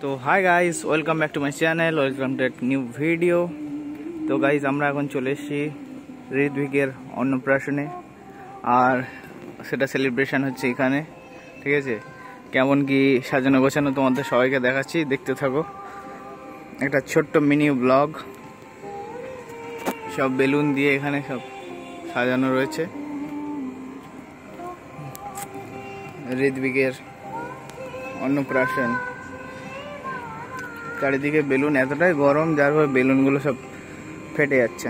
তো hi guys, welcome back to my channel, welcome to new video. তো guys, আমরা এখন চলে এসেছি ঋত্বিকের অন্নপ্রাশনে, আর সেটা সেলিব্রেশন হচ্ছে এখানে। ঠিক আছে, কেমন কি সাজানো গোছানো তোমাদের সবাইকে দেখাচ্ছি, দেখতে থাকো। একটা ছোট্ট মিনি ব্লগ, সব বেলুন দিয়ে এখানে সব সাজানো রয়েছে। ঋত্বিকের অন্নপ্রাশন, চারিদিকে বেলুন, এতটাই গরম যার ফলে বেলুনগুলো সব ফেটে যাচ্ছে।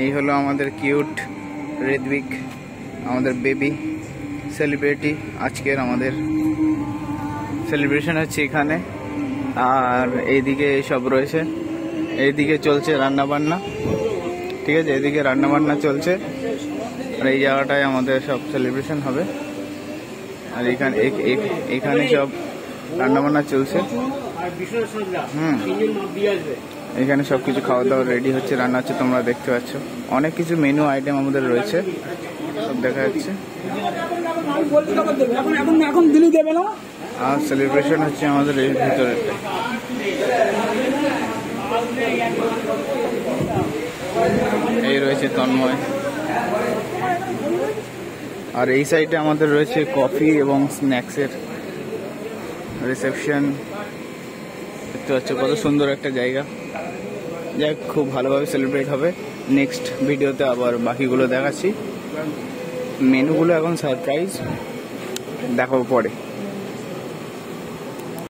এই হলো আমাদের কিউট ঋত্বিক, আমাদের বেবি সেলিব্রিটি। আজকের আমাদের সেলিব্রেশন হচ্ছে এখানে, আর এইদিকে সব রয়েছে। এইদিকে চলছে রান্না বান্না, ঠিক আছে, এদিকে রান্না বান্না চলছে, আর এই জায়গাটায় আমাদের সব সেলিব্রেশন হবে। আর এখানে সব রান্না বান্না চলছে। এখানে সবকিছু খাওয়া দাওয়া রেডি হচ্ছে, রান্না হচ্ছে, তোমরা দেখতে পাচ্ছ। অনেক কিছু মেনু আইটেম আমাদের রয়েছে, সব দেখা যাচ্ছে। আর সেলিব্রেশন হচ্ছে আমাদের এর ভিতরে। এই রয়েছে তন্ময়, আর এই সাইডে আমাদের রয়েছে কফি এবং স্ন্যাক্সের রিসেপশন। দেখতে পাচ্ছ কত সুন্দর একটা জায়গা। যাই হোক, খুব ভালোভাবে সেলিব্রেট হবে। নেক্সট ভিডিওতে আবার বাকিগুলো দেখাচ্ছি। মেনুগুলো এখন সারপ্রাইজ, দেখাবো পরে।